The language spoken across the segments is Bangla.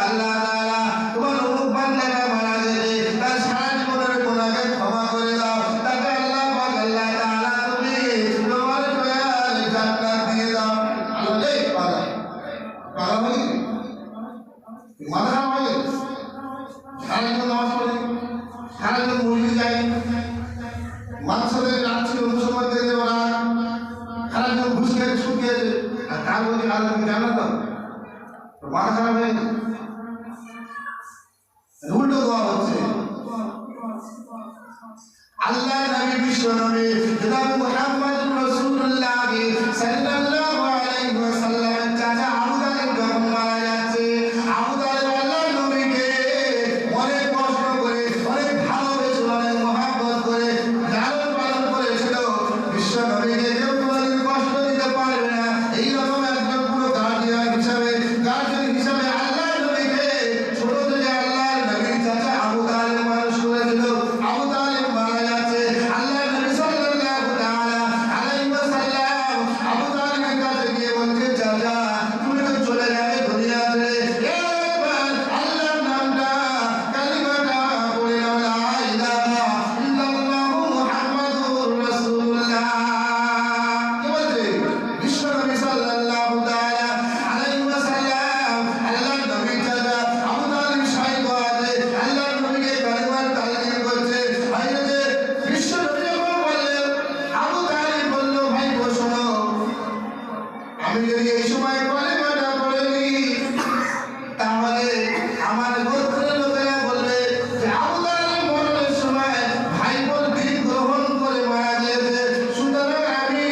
আল্লাহ তাআলা তোমার অমুক বান্দাটা মারা গেছে, তার সারা জীবনের গুনাহকে ক্ষমা করে দাও, তাকে আল্লাহ পাক আল্লাহ তাআলা তুমি তোমার দয়ার জান্নাত দিয়ে দাও। আল্লাহ এই পাগল পাগল হয়ে মাথা খারাপ হয়ে গেছে, সারা জীবন নামাজ পড়ে, সারা জীবন মসজিদে যায়, মানুষদের রাত্রি মুসলমানদের ওরা সারা জীবন ঘুষ খেয়ে সুদ খেয়েছে, আর তার বলছে আল্লাহ তুমি জানো তো মাথা খারাপ হয়ে গেছে। উল্টো দোয়া হচ্ছে। আল্লাহ নবী বিশ্ব নবী জনাব মুহাম্মদুর রাসূলুল্লাহ সাল্লাল্লাহু আলাইহি ওয়াসাল্লামের চাচা আবু তালিব যখন মারা যাচ্ছে, আবু তালিব আল্লাহ নবীকে অনেক কষ্ট করে, অনেক ভালোবেসে, অনেক মহব্বত করে লালন পালন করেছিল। বিশ্ব নবীকে কেউ কোনোদিন কষ্ট দিতে পারবে না, এইরকম একজন পুরো গার্জিয়ান হিসাবে আল্লাহ নবীকে ছোট থেকে আল্লাহ নবীর চাচা আবু তালিব মানুষ করেছিল। আবু তালিব মারা যাচ্ছে, আল্লাহ নবী সাল্লাল্লাহু তাআলা আলাইহি ওয়াসাল্লাম আবু তালিবের কাছে গিয়ে বলছে, চাচা তুমি তো চলে যাবে দুনিয়া ছেড়ে, একবার আল্লাহর নামটা কালিমাটা পড়ে নাও, লা ইলাহা ইল্লাল্লাহু মুহাম্মাদুর রাসূলুল্লাহ। কি বলছে বিশ্ব নবী সাল্লাল্লাহু তাআলা আলাইহি ওয়াসাল্লাম আল্লাহর নবীর চাচা আবু তালিব শাহিদ আছে, আল্লাহর নবীকে কালিমার তালকিন করছে। হযরত বিশ্ব নবী যখন বললেন, আবু তালিব বলল, ভাই শোনো, আমি যদি এই সময় কালিমাটা পড়ে নিই তাহলে আমার গোত্রের লোকেরা বলবে যে আবু তালিব মরণের সময় ভাই বোন দিন গ্রহণ করে মারা গিয়েছে, সুতরাং আমি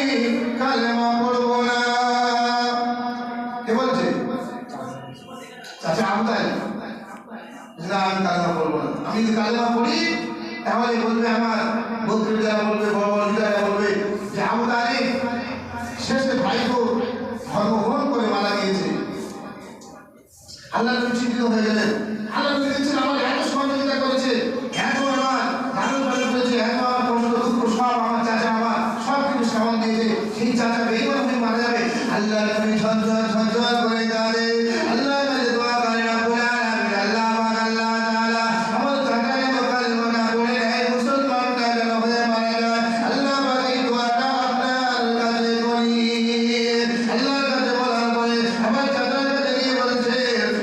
কালেমা পড়ব না। কে বলছে? চাচা আবু তালিব। না আমি কালেমা পড়ব না, আমি যদি কালেমা পড়ি তাহলে বলবে আমার গোত্রের যারা বলবে, বড় বড় লিডাররা বলবে যে আবু তালিব শেষে ভাইকে ধর্মগ্রহণ করে মারা গিয়েছে। আল্লাহ নবী চিন্তিত হয়ে গেলেন। আল্লাহ নবী দেখছেন আমার এত সহযোগিতা করেছে, এত আমার লালন পালন করেছে, এত আমার কষ্ট দুঃখ সব আমার চাচা আমার সব কিছু সামাল দিয়েছে, সেই চাচা বেঈমান হয়ে মারা যাবে। আল্লাহ নবী ঝরঝর করে কাঁদে। আল্লাহ নবী দোয়া করেন, রব্বুল আলামিন আল্লাহ পাক আল্লাহ তাআলা আমার চাচাকে তো কালিমাটা পড়ে নেয়, মুসলমানটা যেন হয়ে মারা যায়। আল্লাহ পাক এই দোয়াটা আপনার কাছে করি। আল্লাহর কাছে বলার পরে আমার চাচার কাছে গিয়ে বলছে,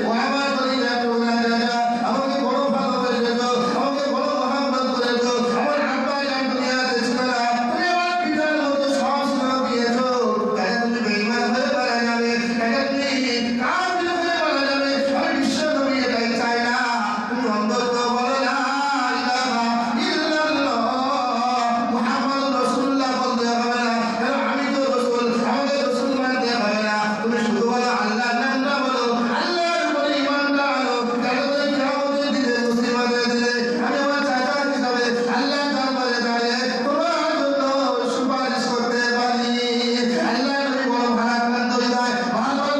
ও আমার কলিজা টুকরা চাচা, আমাকে বড় ভালোবেসেছো, আমাকে বড় মহব্বত করেছো, আমার আব্বা জান দুনিয়াতে ছিল না, তুমি আমার পিতার মতো সব স্নেহ দিয়েছো, তাই তুমি বেঈমান হয়ে মারা যাবে, তাই তুমি কাফির হয়ে মারা যাবে। আমি বিশ্ব নবী এটাই চাই না, তুমি অন্তত বলো লা ইলাহা ইল্লাল্লাহ মুহাম্মাদুর রাসূলুল্লাহ বলতে হবে না, কারণ আমি তো রাসূল, আমাকে রাসূল মানতে হবে না, তুমি শুধু বলো আল্লাহর নামটা বলো, আল্লাহর উপরে ঈমানটা আনো, তাহলে কিয়ামতের দিনে মুসলিমাদের দিনে আমি আমার চাচা হিসাবে আল্লাহর দরবারে দাঁড়িয়ে তোমার জন্য সুপারিশ করতে পারি। আল্লাহ নবী বড় ভারাক্রান্ত হৃদয়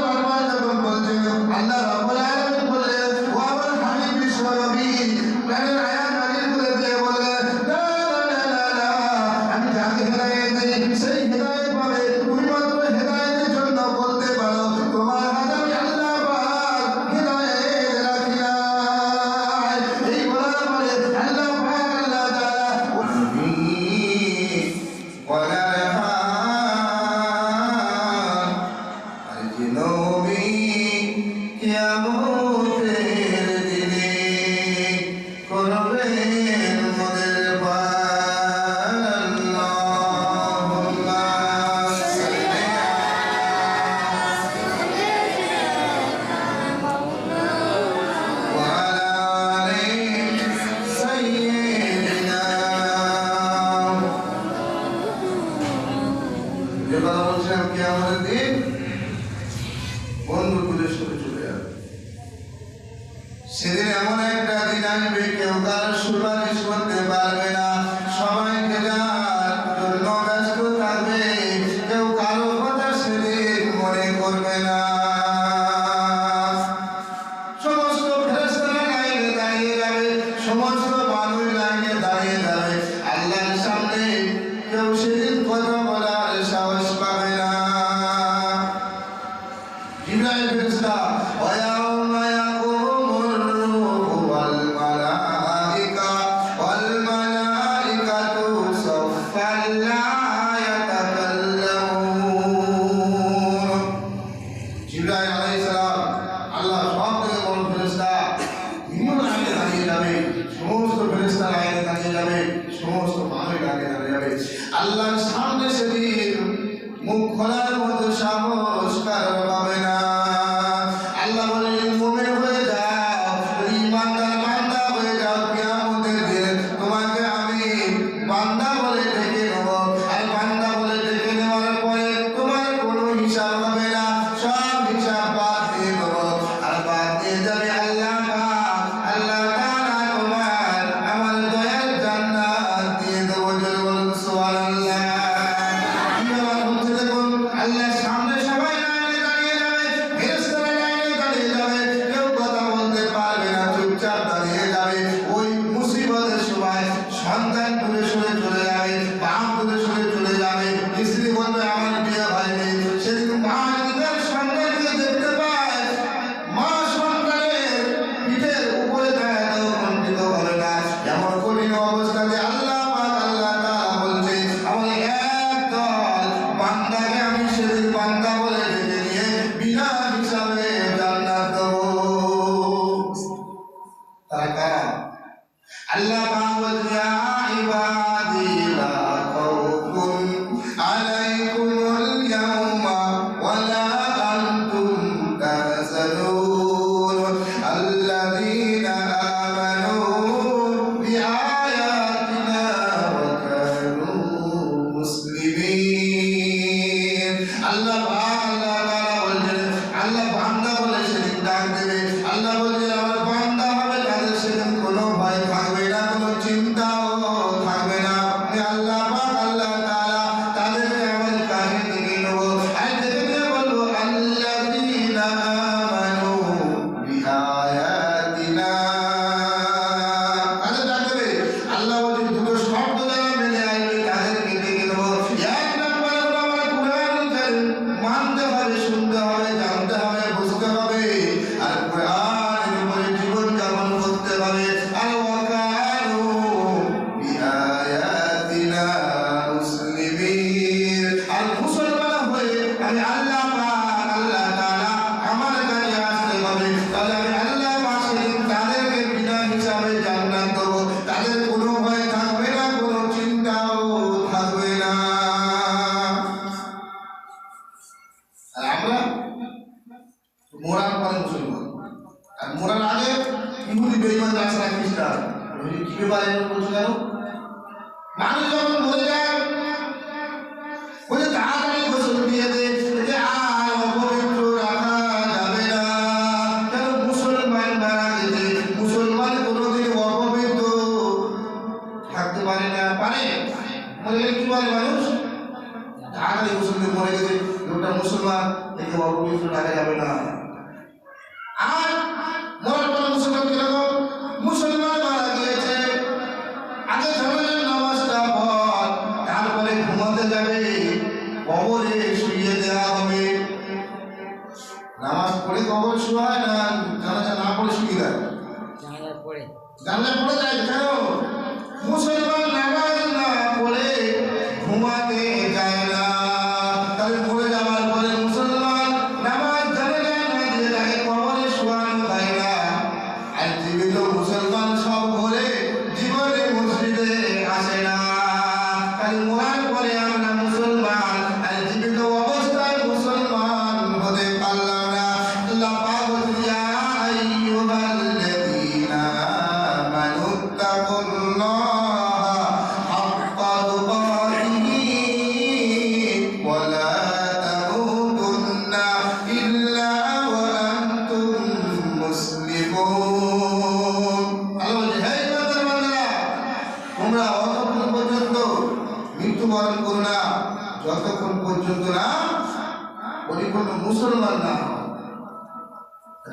বারবার যখন বলছেন, আল্লাহ রাব্বুল আলামিন বললেন, ও আমার হাবিব বিশ্ব নবী প্রাণের আয়াত নাযিল করে দিয়ে বললেন, না না না না, আমি যাকে হেদায়েত দেই সেই হেদায়েত পাবে, তুমি মাত্র হেদায়েতের জন্য বলতে পারো, তোমার হাতে আমি আল্লাহ পাক হেদায়েত রাখি নাই। এই বলার পরে আল্লাহ পাক আল্লাহ তাআলা কিয়ামতের দিনে করবেন মোদের পার। আল্লাহুম্মা সাল্লি ওয়া আলা আলি সাইয়্যিদিনা। যে কথা বলছিলাম কিয়ামতের দিন বন্ধুগুলোর সাথে চলে যাবে। সেদিন এমন একটা দিন আসবে কেউ কারো সুপারিশ করতে পারবে না, সবাইকে যার জন্য ব্যস্ত থাকবে, কেউ কারো কথা সেদিন মনে করবে না। সমস্ত ফেরেশতারা লাইনে দাঁড়িয়ে যাবে, সমস্ত মানুষ লাইনে দাঁড়িয়ে যাবে, আল্লাহর সামনে কেউ সেদিন কথা বলার সাহস পাবে না। জিবরাইল ফেরেশতা ওয়া ইয়াউমা ইয়াকুমু আল্লাহর সামনে সেদিন মুখ খোলার মতো সাহস কারো পাবে না। আল্লাহ বলেন মুমিন হয়ে যাও, ঈমানদার বান্দা হয়ে যাও, কিয়ামতের দিনে তোমাকে আমি বান্দা বলে ডেকে নেব। আর বান্দা বলে ডেকে নেওয়ার পরে তোমার কোনো হিসাব হবে না, সব হিসাব বাদ দিয়ে দেবো। আর বাদ দিয়ে যাবে আল্লাহ পাক, আল্লাহ তাআলা তোমার আমার দয়ার জান্নাত দিয়ে দেবো। জোরে বলুন সুবহানাল্লাহ। কি ব্যাপার হচ্ছে দেখুন, আল্লাহর সামনে সবাই লাইনে দাঁড়িয়ে যাবে, ফেরেশতারা লাইনে দাঁড়িয়ে যাবে, কেউ কথা বলতে পারবে না, চুপচাপ দাঁড়িয়ে যাবে। ওই মুসিবতের সময় সন্তান দূরে সরে চলে যাবে, বাপ দূরে সরে চলে যাবে, স্ত্রী বলবে আমার বিয়ে হয়নি। সেদিন মা যদি তার সন্তানকে দেখতে পায়, মা সন্তানের পিঠের উপরে দাঁড়াতেও কণ্ঠিত হবে না। এমন কঠিন অবস্থাতে আল্লাহ পাক আল্লাহ তাআলা বলছে আমার একদল বান্দাকে আমি সেদিন বান্দা বলে ডেকে নিয়ে বিনা হিসাবে জান্নাত দেবো। তারা কারা? আল্লাহ পাক বলছে ইয়া ইবাদি লা খাউফুন আলাইকুমুল ইয়াওমা ওয়া লা আনতুম তাহজানুন আল্লাযীনা আমানু বিআয়াতিনা ওয়া কানু মুসলিমিন। আল্লাহ পাক আল্লাহ তাআলা বলছেন আল্লাহ বান্দা বলে সেদিন ডাক দেবে। আল্লাহ বলছে আমার বান্দা হবে, তাদের সেদিন কোনো ভয় থাকবে না, কোনো চিন্তাও থাকবে না। আমি আল্লাহ পাক আল্লাহ তাআলা তাদেরকে আমার কাছে ডেকে নেব। আর ডেকে নিয়ে বলবো আল্লাযীনা আমানু বিআয়াতিনা। কাদের ডাক দেবে? আল্লাহ বলছে দুটো শব্দ দ্বারা মিলে আসবে, তাদেরকে ডেকে নেব। এক নম্বরে হলো আমার কুরআনুল কারীম মানতে হবে, শুনতে হবে, জানতে হবে, বুঝতে হবে। আর কুরআনের উপরে জীবন যাপন করতে হবে। আর ওয়া কানু বিআয়াতিনা মুসলিমিন। আর মুসলমান হয়ে আমি আল্লাহ পাক আল্লাহ তাআলা আমার কাছে আসতে হবে। তাহলে আমি আল্লাহ পাক সেদিন তাদেরকে বিনা হিসাবে জান্নাত দেবো। তাদের কোনো ভয় থাকবে না, কোনো চিন্তাও থাকবে না। আর আমরা মোরার পরে মুসলমান, আর মোরার আগে ইহুদি বেঈমান নাসারা খ্রিস্টান। কি ব্যাপারে বলছো কেন? মানুষ যখন মরে যায় বলে তাড়াতাড়ি গোসল দিয়ে দে, যে আর অপবিত্র রাখা যাবে না। কেন? মুসলমান মারা গেছে, মুসলমান কোনোদিন অপবিত্র থাকতে পারে না। পারে? মরে গেলে কি বলে মানুষ? তাড়াতাড়ি গোসল দিয়ে মরে গেছে লোকটা মুসলমান, একে অপবিত্র রাখা যাবে না। আর মরার পর মুসলমান কিরকম? মুসলমান মারা গিয়েছে, আগে জমানের নামাজটা পড়, তারপরে ঘুমাতে যাবে, কবরে শুইয়ে দেওয়া হবে। নামাজ পড়ে কবরে শোয়া হয় না, জানাজা না পড়ে শুয়ে দেয়। জানাজা পড়ে যায় কেন? মুসলমান নামাজ না পড়ে ঘুমাতে যায় না। তাহলে মরে যাওয়ার পরে মুসলমান নামাজ জানাজা না দিয়ে তাকে কবরে শোয়ানো হয় না। আর জীবিত মুসলমান সব ভরে জীবনে মসজিদে আসে না। তাহলে মরার পরে আমরা মুসলমান, আর জীবিত অবস্থায় মুসলমান হতে পারলাম না। আল্লাহ পাক বলেন ইয়া আইয়ুহাল্লাযীনা আমানু তাকুল্লাহা হাক্কা তুকাতিহি ওয়া লা তামুতুন্না ইল্লা ওয়া আনতুম মুসলিমুন। আল্লাহ বলেন হে ইমানদার বান্দারা, তোমরা অতক্ষণ পর্যন্ত মৃত্যুবরণ করো না যতক্ষণ পর্যন্ত না পরিপূর্ণ মুসলমান না হও।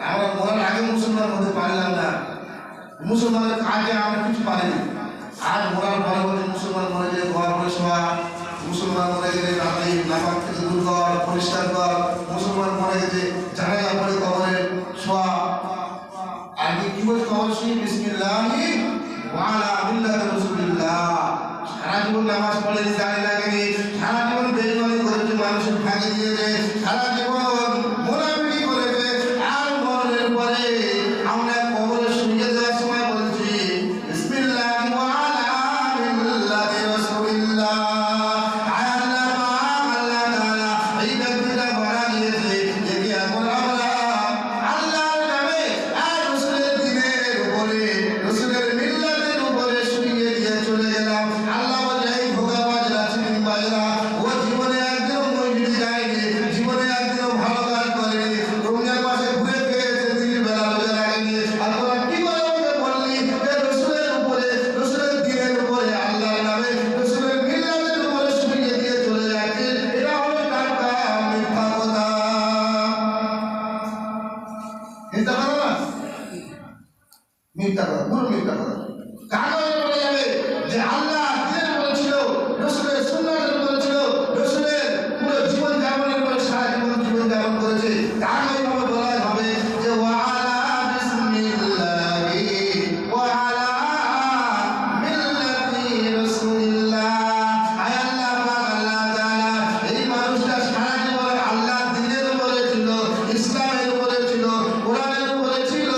আমরা মরার আগে মুসলমান হতে পারলাম না, মুসলমানের আগে আমরা কিছু পারিনি। আজ মরার পরে বলছে মুসলমান মরে গেলে ঘর করে শোয়া, মুসলমান মরে গেলে রাতে নামাজ থেকে দূর কর, পরিষ্কার কর, মুসলমান মরে গেছে জানাজা পড়ে কবরে শোয়া। আগে কি বলছে? কবরে শুয়ে বিসমিল্লাহি ওয়া আলা মিল্লাতি রাসূলিল্লাহ। সারা জীবন নামাজ পড়েনি, দাঁড়িয়ে লাগেনি, সারা জীবন বেঈমানি করেছে, মানুষের ফাঁকি দিয়েছে, সারা জীবন মুনাফিকি করেছে। আর মরণের পরে আমরা কবরে শুয়ে দেওয়ার সময় বলছি বিসমিল্লাহি ওয়া আলা মিল্লাতি রাসূলিল্লাহ। মিথ্যা কথা, পুরো মিথ্যা কথা। কাগজে বলে যাবে যে আল্লাহ দিনের বলেছিল, রসুলের সুন্নাতের বলেছিল, রসুলের পুরো জীবন যাপনের উপরে সারা জীবন যাপন করেছে। কাগজে ভাবে বলা হবে যে ওয়ালা বিসমিল্লাহি ওয়ালা মিল্লাতি রাসূলিল্লাহ। আয় আল্লাহ পাক আল্লাহ তাআলা এই মানুষটা সারা জীবন আল্লাহ দিনের উপরে ছিল, ইসলামের উপরে ছিল, কোরআনের উপরে ছিল।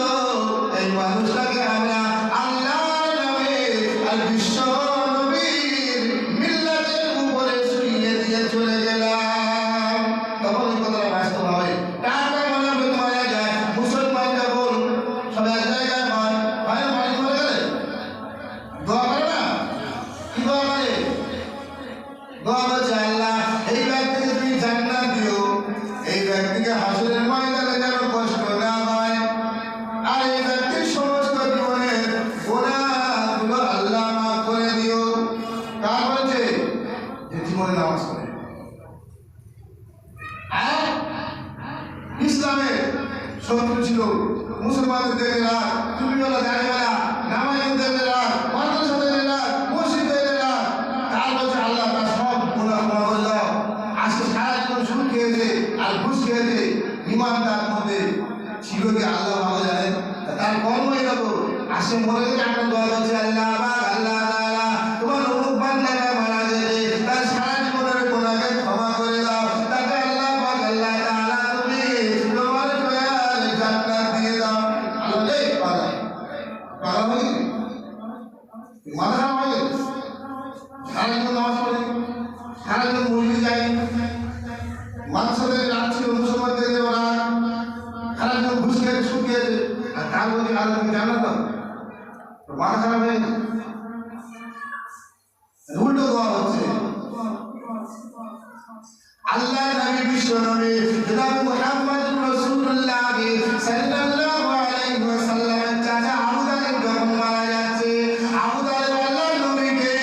এই মানুষটাকে আমরা আল্লাহর নামে আর বিশ্ব নবীর মিল্লাতের উপরে শুইয়ে দিয়ে চলে গেলাম। তখন এই কথাটা বাস্তব হবে। টাকা মনে হবে মারা যায়, মুসলমান যখন সব এক জায়গায় হয়, ভাইয়ের বাড়ি মরে গেলে দোয়া করে না? কি দোয়া করে? দোয়া করছে আল্লাহ এই ব্যক্তিকে তুমি জান্নাত দিও, এই ব্যক্তিকে হাসরের ময়দানে যেন কষ্ট না হয়, আর এই ব্যক্তির সমস্ত জীবনের গুনাহগুলো আল্লাহ মাফ করে দিও। কার বলছে? যে জীবনে নামাজ পড়ে। আর ইসলামের শত্রু ছিল মুসলমানদের দেখেরা, টুপিওয়ালা দাড়িওয়ালা, নামাজীদের দেখেরা, মাদ্রাসাদের দেখেরা, মসজিদের দেখেরা। তার বলছে আল্লাহ তার সব গুনাহ ক্ষমা করে দাও। আজকে সারা জীবন সুদ খেয়েছে আর ঘুষ খেয়েছে, ইমান তার মধ্যে ছিল কি আল্লাহ ভালো জানেন। তার কর্ম এরকম। আসে মরে গেছে, আমরা দোয়া করছি আল্লাহ পাক আল্লাহ তাআলা তোমার অমুক বান্দাটা মারা গেছে, তার সারা জীবনের গুনাহকে ক্ষমা করে দাও। তাকে আল্লাহ পাক আল্লাহ তাআলা তুমি তোমার দয়ার জান্নাত দিয়ে দাও। আল্লাহ রে পাগল পাগল হয়ে গেছে, মাথা খারাপ হয়ে গেছে। সারা জীবন নামাজ পড়ে, সারা জীবন মসজিদে যায়, মানুষদের রাত ছিল, মুসলমানদের ওরা সারা জীবন ঘুষ খেয়েছে, সুদ খেয়েছে, আর তার বলছে আল্লাহ তুমি জানো তো মাথা খারাপ হয়ে গেছে। উল্টো দোয়া হচ্ছে। আল্লাহ নবী বিশ্ব নবী জনাব মুহাম্মদুর রাসূলুল্লাহ সাল্লাল্লাহু আলাইহি ওয়াসাল্লামের চাচা আবু তালিব যখন মারা যাচ্ছে, আবু তালিব আল্লাহর নবীকে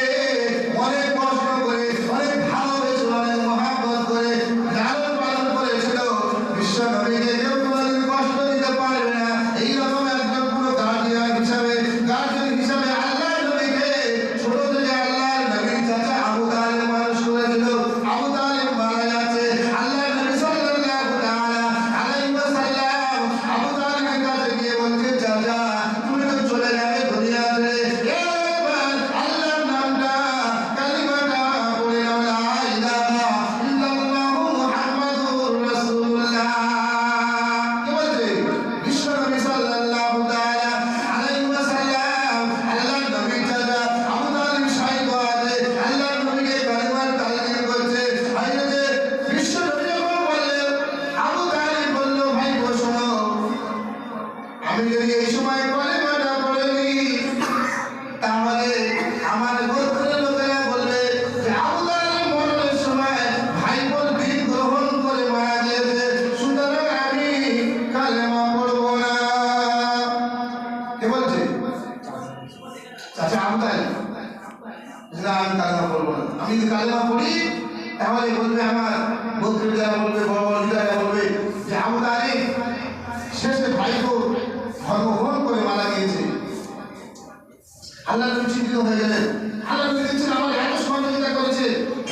অনেক কষ্ট করে, অনেক ভালোবেসে, অনেক মহব্বত করে লালন পালন করেছিল। বিশ্ব নবীকে কেউ কোনোদিন কষ্ট দিতে পারবে না, এইরকম একজন পুরো গার্জিয়ান হিসাবে আল্লাহর নবীকে ছোট থেকে আল্লাহর নবীর চাচা আবু তালিব মানুষ করেছিল। আবু তালিব মারা যাচ্ছে, আল্লাহর নবী সাল্লাল্লাহু তাআলা আলাইহি ওয়াসাল্লাম আবু তালিবের কাছে গিয়ে বলছে চাচা তুমি তো চলে যাবে দুনিয়া ছেড়ে, একবার আল্লাহর নামটা কালিমাটা পড়ে নাও, লা ইলাহা ইল্লাল্লাহু মুহাম্মাদুর রাসূলুল্লাহ। কি বলছে বিশ্ব নবী সাল্লাল্লাহু তাআলা আলাইহি ওয়াসাল্লাম আল্লাহর নবীর চাচা আবু তালিব শাহিদ আছে, আল্লাহর নবীকে কালিমার তালকিন করছে। হযরত বিশ্ব নবী যখন বললেন, আবু তালিব বলল ভাই শোনো, আমি যদি এই সময় কালিমাটা পড়ে নিই তাহলে আমার গোত্রের লোকেরা বলবে যে আবু তালিব মরণের সময় ভাই বোন দিন গ্রহণ করে মারা গিয়েছে, সুতরাং আমি কালেমা পড়বো না। কে বলছে? চাচা আবু তালিব। না আমি কালেমা পড়বো না, আমি যদি কালেমা পড়ি তাহলে বলবে আমার গোত্রের যারা বলবে, বড় বড় লিডাররা বলবে যে আবু তালিব শেষে ভাইকে ধর্মগ্রহণ করে মারা গিয়েছে। আল্লাহ নবী চিন্তিত হয়ে গেলেন। আল্লাহ নবী দেখছেন আমার এত সহযোগিতা করেছে,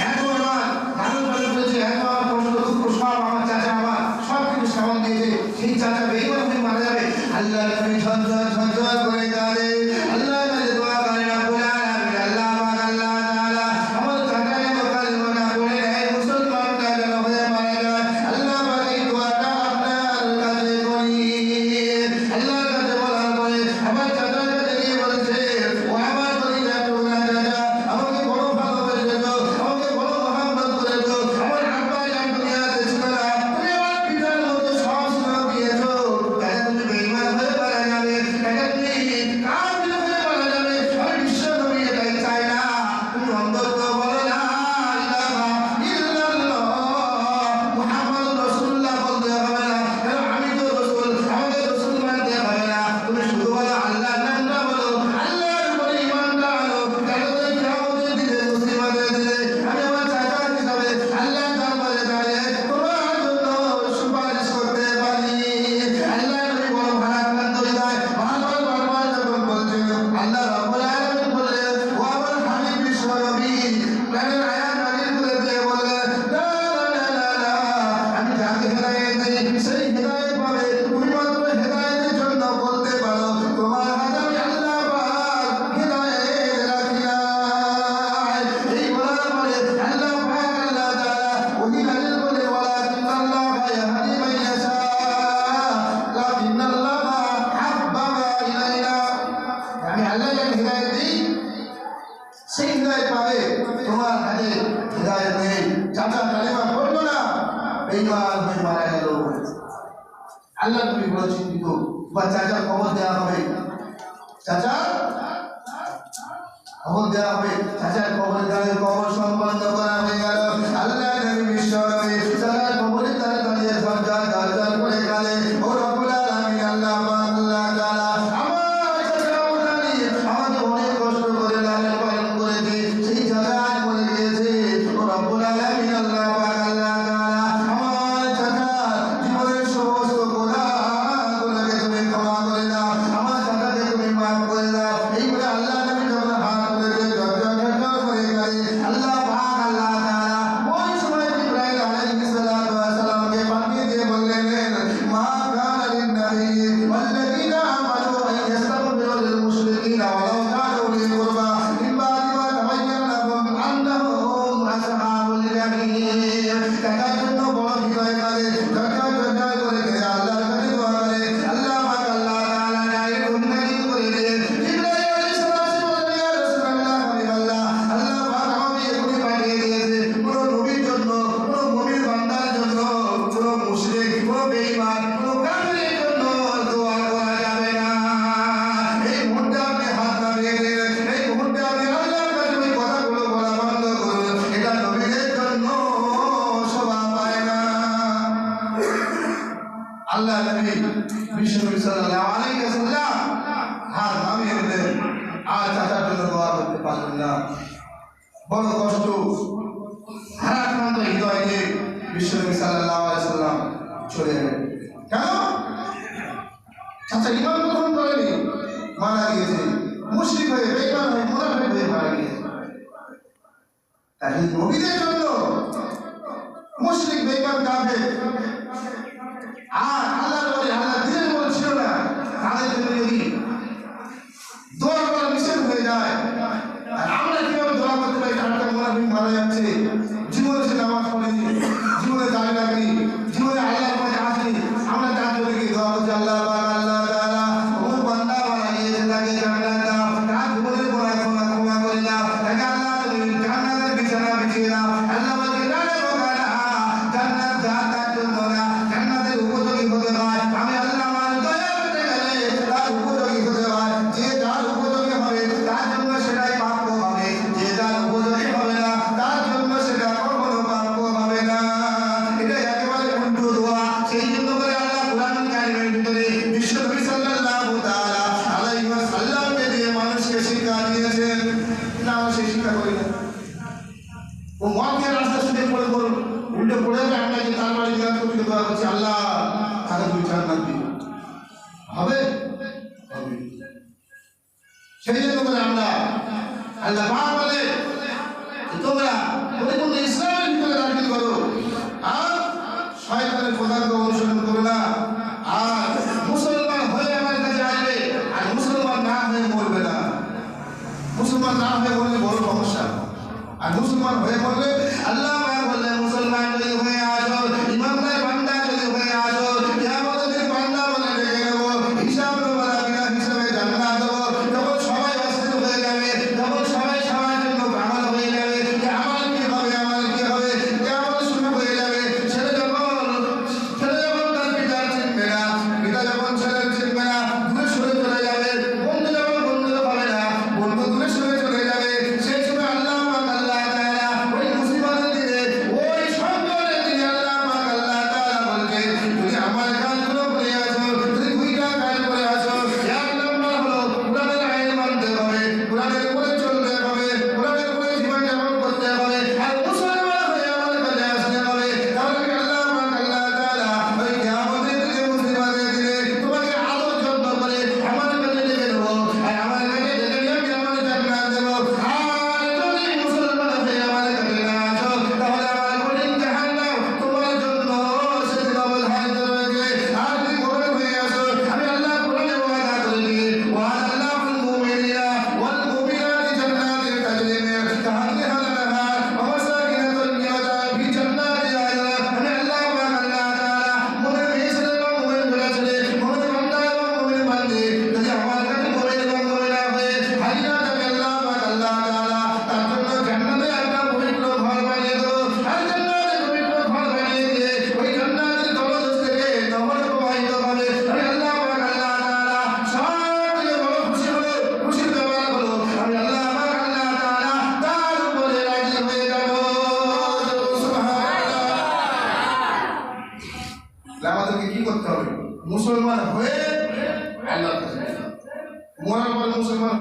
এত আমার লালন পালন করেছে, এত আমার কষ্ট দুঃখ সব আমার চাচা আমার সব কিছু সামাল দিয়েছে, সেই চাচা বেঈমান হয়ে মারা যাবে। আল্লাহ নবী ঝরঝর করে কাঁদে। আল্লাহ নবী দোয়া করেন রব্বুল আলামিন আল্লাহ পাক আল্লাহ তাআলা আমার চাচা যেন কালিমাটা পড়ে নেয়, মুসলমানটা যেন হয়ে মারা যায়। আল্লাহ পাক এই দোয়াটা আপনার কাছে করি। আল্লাহর কাছে বলার পরে আমার চাচার কাছে গিয়ে বলছে, ও আমার কলিজার টুকরা চাচা, আমাকে বড় ভালোবেসেছো, আমাকে বড় হৃদায়ত পাবে, তোমার হাতে হৃদায়ত নেই। চাচা কালেমা পড়লো না, বেঈমান হয়ে মারা গেল। আল্লাহ নবী বলেছেন কিন্তু বা চাচা খবর দেওয়া হবে, চাচা খবর দেওয়া হবে, চাচার খবর দেওয়া, খবর সম্পন্ন করা হয়ে গেল। আল্লাহ নবী বিশ্ব নবী চাচার খবরে তারা দাঁড়িয়ে ঝরঝর ঝরঝর করে গেলে, ও রব্বুল আলামিন আল্লাহ আল্লাহ তাআলা আমার চাচা উঠানি আমাকে অনেক কষ্ট করে লালন পালন করেছে, সেই চাচা আজ মরে গিয়েছে। ও রব্বুল আলামিন আল্লাহ আল্লাহ তাআলা আমার চাচা জীবনের সমস্ত গুনাহগুলোকে তুমি ক্ষমা করে দাও, আমার চাচাকে তুমি মাফ করে দাও। এই বলে আল্লাহ নবী যখন হাত তুলে ঝরঝর ঝরঝর করে গেলে, আল্লাহ পাক আল্লাহ তাআলা ওই সময় জিবরাইল আলাইহিস সালাতু ওয়াস সালামকে পাঠিয়ে দিয়ে বললেন, মা কানা লিন-নবী ওয়াল্লাযীনা আমানু আন ইস্তাগফিরু লিল-মুশরিকিনা ওয়ালাউ কানু উলি কুরবা মিন বা'দি মা তাবায়্যানা লাহুম আন্নাহুম আসহাবুল জাহিম। টাকার জন্য বড় হৃদয় করে ঝরঝর ঝরঝর করে গেলে আল্লাহর কাছে দোয়া করে, আল্লাহ পাক আল্লাহ তাআলা ডাইরেক্ট উন্নতি করে দেন। জিবরাইল আলাইহিস সালাম বলেন, ইয়া রাসূলুল্লাহ হাবিবাল্লাহ, আল্লাহ পাক আমাকে এখনই পাঠিয়ে দিয়েছে কোন নবীর জন্য, কোন মুমিন বান্দার জন্য, কোন মুশরিক, কোন বেঈমান, কোন কাফিরের জন্য দোয়া করা যাবে না। এই মুহূর্তে আপনি হাত নামিয়ে দিন, এই মুহূর্তে আপনি আল্লাহর কাছে ওই কথাগুলো বলা বন্ধ করুন, এটা নবীদের জন্য শোভা পায় না। আল্লাহ নবী বিশ্বনবী সাল্লাল্লাহু আলাইহি ওয়াসাল্লাম হাত নামিয়ে দিলেন, আর চাচার জন্য দোয়া করতে পারলেন না। বড় কষ্ট, ভারাক্রান্ত হৃদয় নিয়ে বিশ্বনবী সাল্লাল্লাহু আলাইহি ওয়াসাল্লাম চলে গেলেন। কেন? চাচা ঈমান গ্রহণ করেনি, মারা গিয়েছে, মুশরিক হয়ে, বেঈমান হয়ে, মুনাফিক হয়ে মারা গিয়েছে। তাই নবীদের জন্য মুশরিক, বেঈমান, কাফের আর আল্লাহর ওলি, আল্লাহ দিনের বলে ছিল না, তাদের জন্য যদি দোয়া করা নিষেধ হয়ে যায়, আর আমরা কিভাবে দোয়া করতে পারি? একটা মুনাফিক মারা যাচ্ছে, জীবনে সে নামাজ পড়েনি, জীবনে দাঁড়িয়ে রাখেনি, জীবনে আল্লাহর কাছে আসেনি, আমরা তার জন্য কি দোয়া করছি? আল্লাহ পাক আল্লাহ তাআলা ওর বান্দা মারা গিয়েছে, তাকে জান্নাত দাও, তার জীবনের গুনাহ ক্ষমা করে দাও, তাকে আল্লাহ তুমি জান্নাতের বিছানা বিছিয়ে দাও। আল্লাহ বলে জান্নাত তার জন্য না, জান্নাতের উপযোগী হতে হয়, আমি আল্লাহ আমার দয়া করতে গেলে তার উপযোগী হতে হয়। যে যার উপযোগী হবে তার জন্য সেটাই প্রাপ্য হবে, যে যার উপযোগী হবে না তার জন্য সেটা কখনো প্রাপ্য হবে না। এটা একেবারে উল্টো দোয়া। সেই জন্য করে আল্লাহ কুরআন কারীমের ভিতরে বিশ্বনবী সাল্লাল্লাহু তাআলা আলাইহি ওয়াসাল্লামকে দিয়ে মানুষকে শিক্ষা দিয়েছেন। না, আমরা সেই শিক্ষা করি না। ও মদের রাস্তা শুনে পড়ে পড়ুন, উল্টে পড়ে যাবে, আমরা যে তার বাড়ি জিজ্ঞাসা করছি, দোয়া করছি, আল্লাহ তাকে তুমি জান্নাত দিও, হবে? হবে। সেই জন্য করে আমরা আল্লাহ পাক বলে তোমরা পরিপূর্ণ ইসলামের ভিতরে দাখিল করো, আর শয়তানের পদাঙ্ক অনুসরণ করো না, আর মুসলমান হয়ে আমার কাছে আসবে, আর মুসলমান না হয়ে মরবে না। মুসলমান না হয়ে মরলে বড় সমস্যা, আর মুসলমান হয়ে মরলে আল্লাহ পাক বললেন, মুসলমান যদি হয়ে আসো, ইমানদার বান্দা যদি হয়ে আসো, কিয়ামতের দিন বান্দা বলে ডেকে নেব, হিসাব নেব না, বিনা হিসাবে জান্নাত দেবো। তখন সবাই অস্থির হয়ে যাবে, তখন সবাই সবার জন্য পাগল হয়ে যাবে, যে আমার কি হবে, আমার কি হবে, কিয়ামত শুরু হয়ে যাবে। ছেলে যখন তার পিতার চিনবে না, পিতা যখন ছেলের চিনবে না, দূরে সরে চলে যাবে, বন্ধু যখন বন্ধু হবে না, বন্ধু দূরে সরে চলে যাবে। সেই সময় আল্লাহ পাক আল্লাহ তাআলা ওই মুসিবতের দিনে, ওই সংকটের দিনে মরার পরে মুসলমান